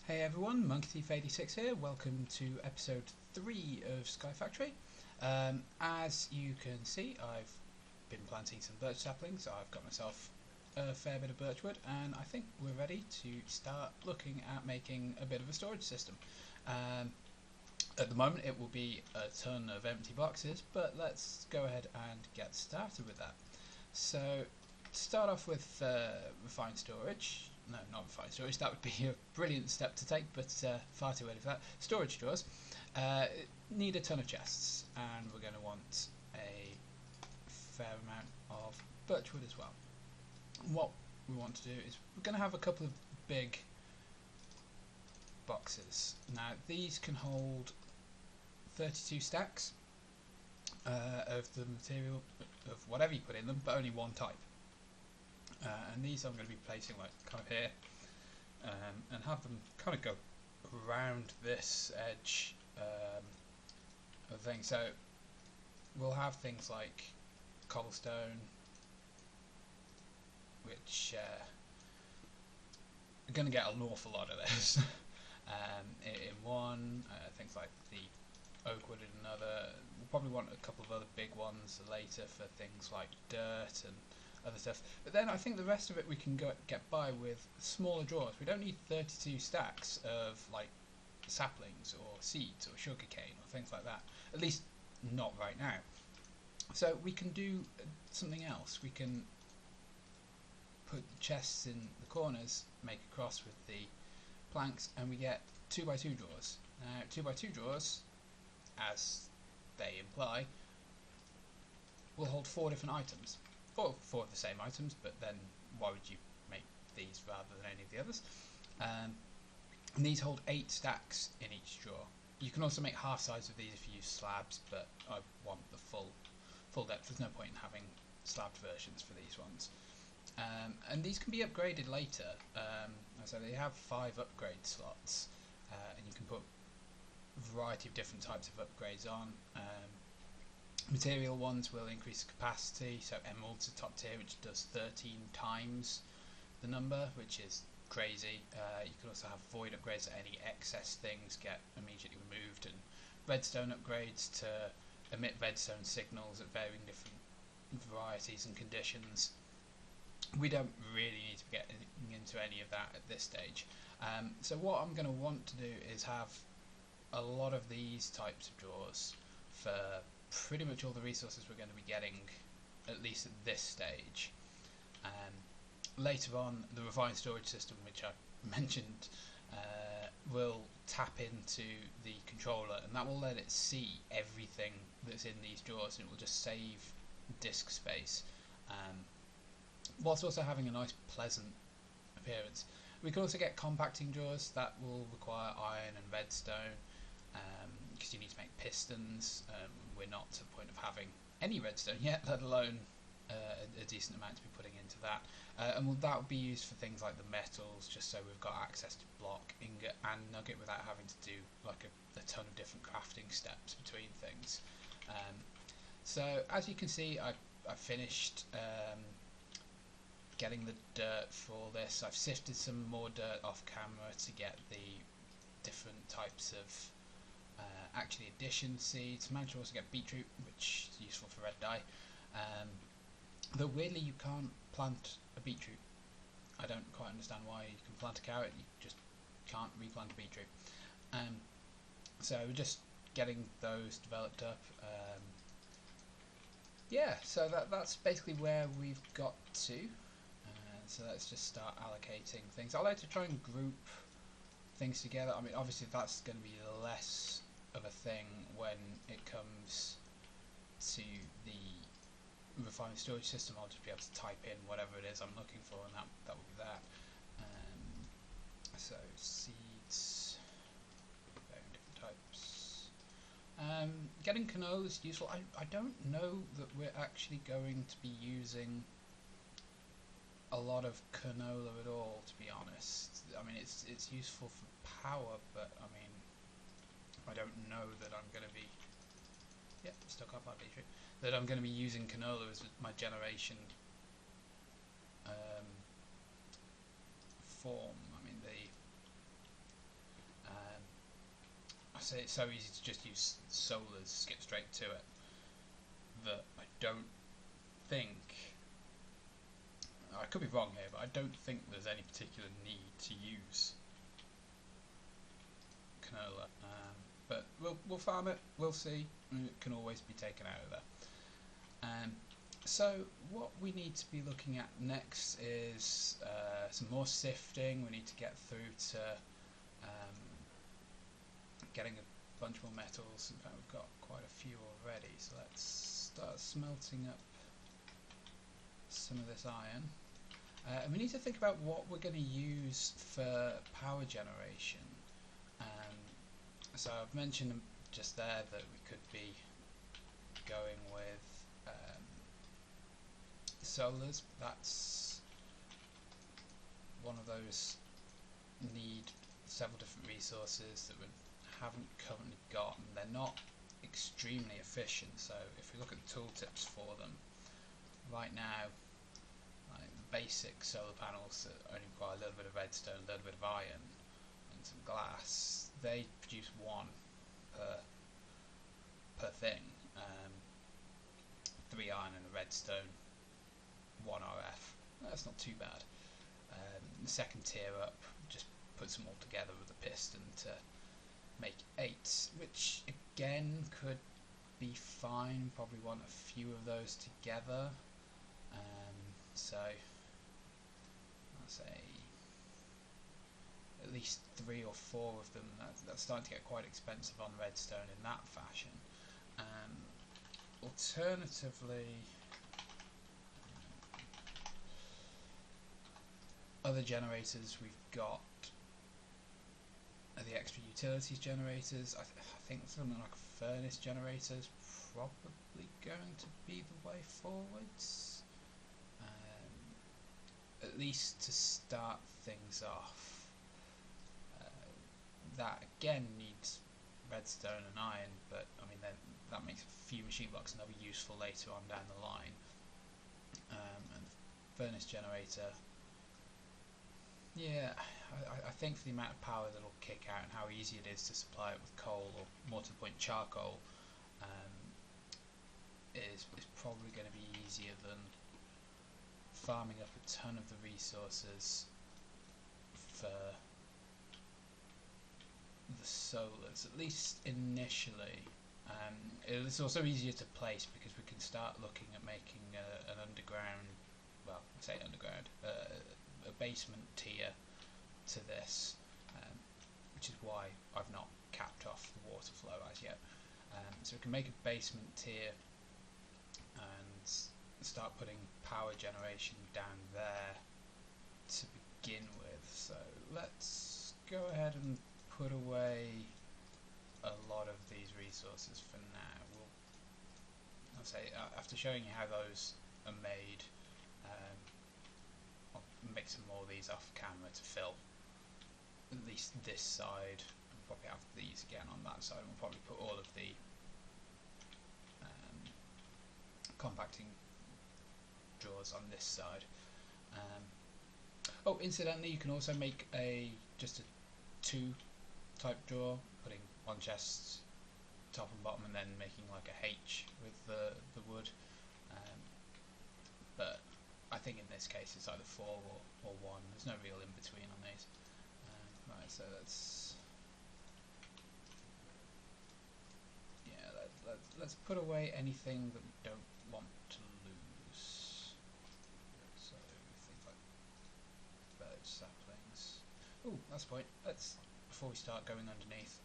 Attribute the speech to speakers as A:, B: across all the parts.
A: Hey everyone, MonkeyThief86 here. Welcome to episode 3 of Sky Factory. As you can see, I've been planting some birch saplings. I've got myself a fair bit of birchwood, and I think we're ready to start looking at making a bit of a storage system. At the moment it will be a ton of empty boxes, but let's go ahead and get started with that. So, to start off with refined storage. No, not refined storage. That would be a brilliant step to take, but far too early for that. Storage drawers need a ton of chests, and we're going to want a fair amount of birchwood as well. What we want to do is we're going to have a couple of big boxes. Now these can hold 32 stacks of the material of whatever you put in them, but only one type. And these I'm going to be placing like kind of here, and have them kind of go around this edge of thing. So we'll have things like cobblestone, which are going to get an awful lot of this in one. Things like the oak wood in another. We'll probably want a couple of other big ones later for things like dirt and other stuff, but then I think the rest of it we can get by with smaller drawers. We don't need 32 stacks of like saplings or seeds or sugarcane or things like that, at least not right now. So we can do something else. We can put chests in the corners, make a cross with the planks, and we get 2x2 drawers. Now 2x2 drawers, as they imply, will hold 4 different items. Or 4 of the same items, but then why would you make these rather than any of the others? And these hold 8 stacks in each drawer. You can also make half size of these if you use slabs, but I want the full depth. There's no point in having slabbed versions for these ones. And these can be upgraded later. So they have 5 upgrade slots, and you can put a variety of different types of upgrades on. Material ones will increase capacity, so emeralds are top tier, which does 13 times the number, which is crazy. You can also have void upgrades, so any excess things get immediately removed, and redstone upgrades to emit redstone signals at varying different varieties and conditions. We don't really need to get into any of that at this stage. So what I'm going to want to do is have a lot of these types of drawers for pretty much all the resources we're going to be getting, at least at this stage. Later on, the refined storage system, which I mentioned, will tap into the controller, and that will let it see everything that's in these drawers, and it will just save disk space, whilst also having a nice pleasant appearance. We can also get compacting drawers that will require iron and redstone, because you need to make pistons. We're not to the point of having any redstone yet, let alone a decent amount to be putting into that. And that will be used for things like the metals, just so we've got access to block, ingot and nugget without having to do like a ton of different crafting steps between things. So as you can see, I finished getting the dirt for this. I've sifted some more dirt off camera to get the different types of actually addition seeds. Managed to also get beetroot, which is useful for red dye. Though weirdly you can't plant a beetroot. I don't quite understand why. You can plant a carrot, you just can't replant a beetroot. So we're just getting those developed up. Yeah, so that's basically where we've got to. So let's just start allocating things. I like to try and group things together. I mean, obviously that's going to be less of a thing when it comes to the refined storage system. I'll just be able to type in whatever it is I'm looking for, and that will be that. So seeds, varying different types. Getting canola is useful. I don't know that we're actually going to be using a lot of canola at all, to be honest. I mean, it's useful for power, but I mean, I don't know that I'm going to be still can't find beetroot, that I'm going to be using canola as my generation form. I mean, say it's so easy to just use solars, skip straight to it, that I don't think, I could be wrong here, but I don't think there's any particular need to use canola. But we'll farm it, we'll see. It can always be taken out of there. So what we need to be looking at next is some more sifting. We need to get through to getting a bunch more metals. In fact, we've got quite a few already, so let's start smelting up some of this iron. And we need to think about what we're going to use for power generation. So I've mentioned just there that we could be going with solars. That's one of those need several different resources that we haven't currently got, and they're not extremely efficient. So if we look at the tooltips for them, right now, like basic solar panels that only require a little bit of redstone, a little bit of iron, and some glass, they produce one per thing. 3 iron and a redstone, 1 RF. That's not too bad. The second tier up just puts them all together with a piston to make 8, which again could be fine. Probably want a few of those together. So I'll say at least 3 or 4 of them. That's starting to get quite expensive on redstone in that fashion. Alternatively, other generators we've got are the extra utilities generators. I think something like a furnace generator is probably going to be the way forwards, at least to start things off. That again needs redstone and iron, but I mean then that makes a few machine blocks and they'll be useful later on down the line. And furnace generator, yeah, I think for the amount of power that will kick out and how easy it is to supply it with coal, or more to the point charcoal, is probably going to be easier than farming up a ton of the resources for the solars, at least initially. It's also easier to place because we can start looking at making an underground, well, I say underground, a basement tier to this, which is why I've not capped off the water flow as yet. So we can make a basement tier and start putting power generation down there to begin with. So let's go ahead and put away a lot of these resources for now. I'll say after showing you how those are made, I'll make some more of these off camera to fill at least this side. We'll probably have these again on that side, and we'll probably put all of the compacting drawers on this side. Oh, incidentally, you can also make just a 2 type drawer, putting one chest top and bottom, and then making like a H with the wood. But I think in this case it's either 4 or 1. There's no real in between on these. Right, so let's put away anything that we don't want to lose. So things like birch saplings. Oh, that's the point. Before we start going underneath,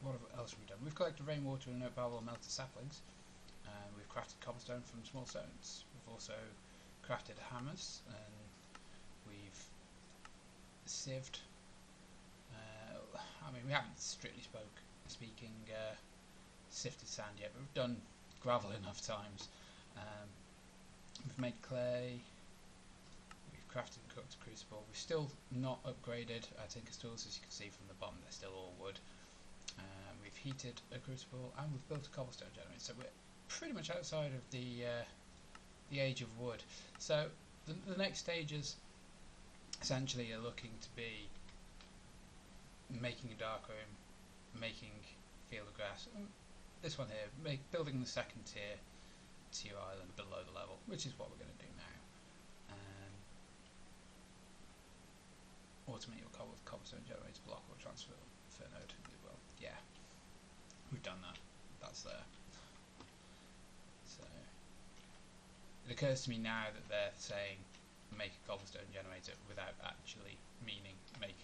A: what else have we done? We've collected rainwater and oak barrel melted saplings. We've crafted cobblestone from small stones. We've also crafted hammers, and we've sieved. I mean, we haven't strictly speaking sifted sand yet, but we've done gravel enough times. We've made clay. We've crafted and cooked a crucible. We've still not upgraded our tinker's tools, as you can see from the bottom. They're still all wood. We've heated a crucible, and we've built a cobblestone generator. So we're pretty much outside of the age of wood. So the next stages essentially are looking to be making a dark room, making field of grass. This one here, building the second tier to your island below the level, which is what we're going to do now. Automate your cobblestone generator block or transfer node. Well, yeah, we've done that. That's there. So it occurs to me now that they're saying make a cobblestone generator without actually meaning make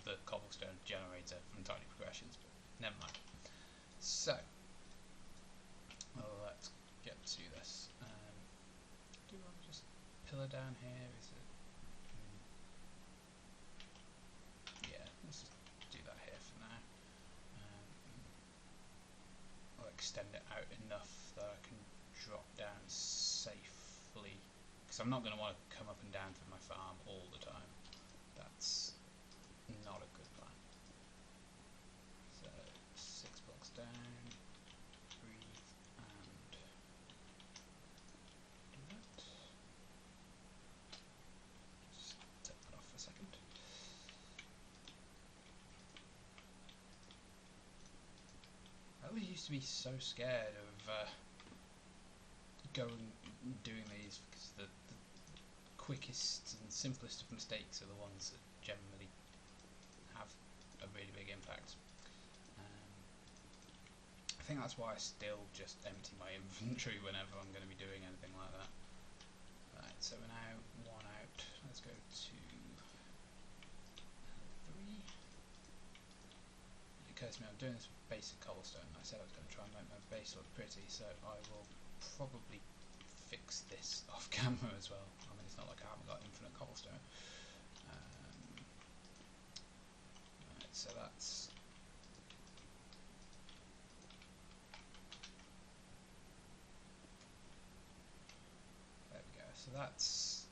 A: the cobblestone generator from Tiny Progressions, but never mind. So let's get to this. Do I just pillar down here? Is it? Yeah, let's just do that here for now. I'll extend it out enough that I can drop down safely, because I'm not going to want to come up and down through my farm all the time. That's not a good plan. So 6 blocks down, breathe, and do that. Just take that off for a second. I always used to be so scared of doing these, because the quickest and simplest of mistakes are the ones that generally have a really big impact. I think that's why I still just empty my inventory whenever I'm going to be doing anything like that. Right, so we're now 1 out. Let's go to 3. It occurs to me I'm doing this with basic cobblestone. I said I was going to try and make my base look pretty, so I will probably fix this off camera as well. I mean, it's not like I haven't got infinite cobblestone. Right, so that's there we go. So that's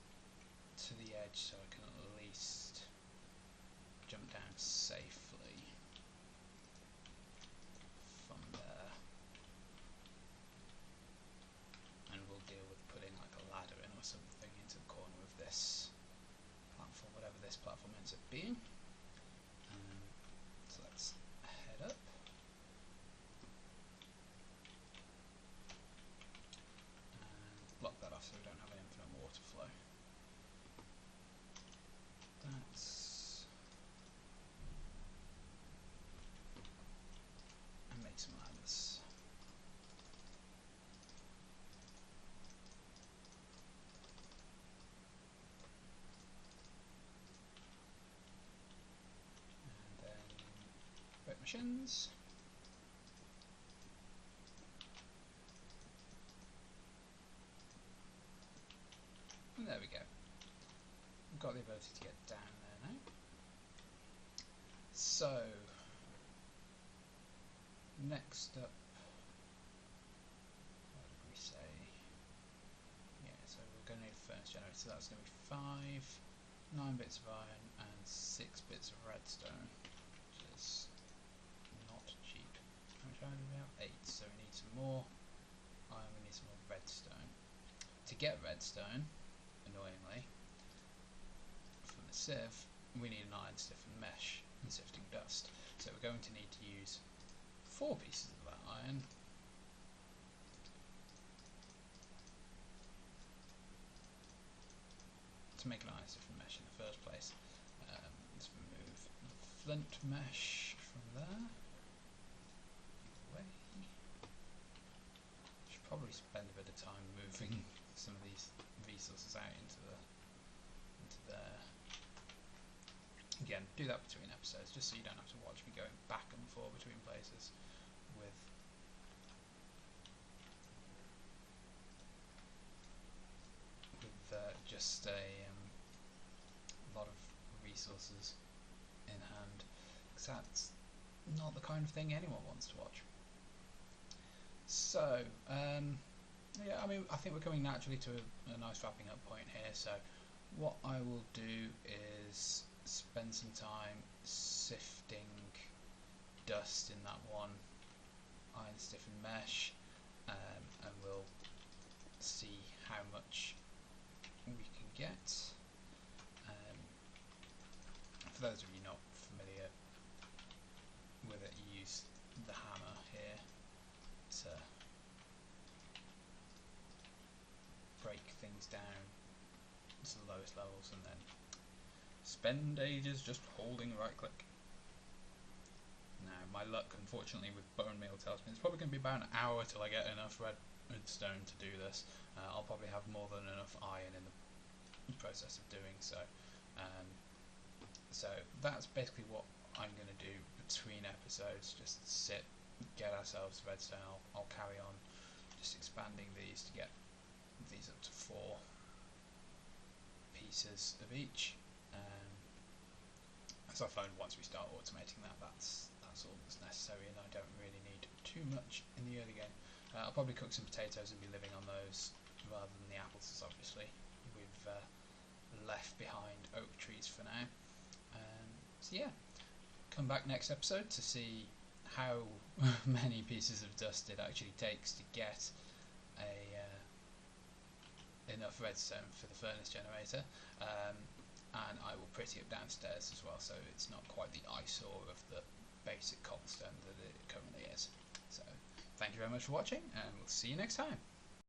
A: to the edge, so I can at least jump down safely from there. And we'll deal with putting like a ladder in or something into the corner of this platform, whatever this platform ends up being. So let's head up. And block that off so we don't have an infinite water flow. And make some ladders. And then break machines. And there we go. We've got the ability to get down there now. So next up, what did we say? Yeah, so we're going to need a furnace generator, so that's going to be 9 bits of iron and 6 bits of redstone, which is not cheap. How much iron do we have? 8, so we need some more iron, we need some more redstone. To get redstone, annoyingly, from the sieve, we need an iron stiffened mesh and sifting dust. So we're going to need to use 4 pieces of that iron to make an iron stiffened mesh in the first place. Let's remove the flint mesh from there. Away. Should probably spend a bit of time moving some of these resources out into there. Again, do that between episodes, just so you don't have to watch me going back and forth between places with just a lot of resources in hand, because that's not the kind of thing anyone wants to watch. So, yeah, I mean, I think we're coming naturally to a nice wrapping up point here, so what I will do is spend some time sifting dust in that one iron stiffened mesh, and we'll see how much we can get. For those of you not familiar with it, you use the hammer here to break things down to the lowest levels, and then spend ages just holding right click. Now my luck, unfortunately, with bone meal tells me it's probably going to be about an hour till I get enough redstone to do this. I'll probably have more than enough iron in the process of doing so. So that's basically what I'm going to do between episodes, just sit, get ourselves redstone. I'll carry on just expanding these to get these up to 4 pieces of each. As I found, once we start automating that, that's all that's necessary, and I don't really need too much in the early game. I'll probably cook some potatoes and be living on those rather than the apples, as obviously we've left behind oak trees for now. So yeah, come back next episode to see how many pieces of dust it actually takes to get enough redstone for the furnace generator, and I will pretty up downstairs as well, so it's not quite the eyesore of the basic cobblestone that it currently is. So thank you very much for watching, and we'll see you next time.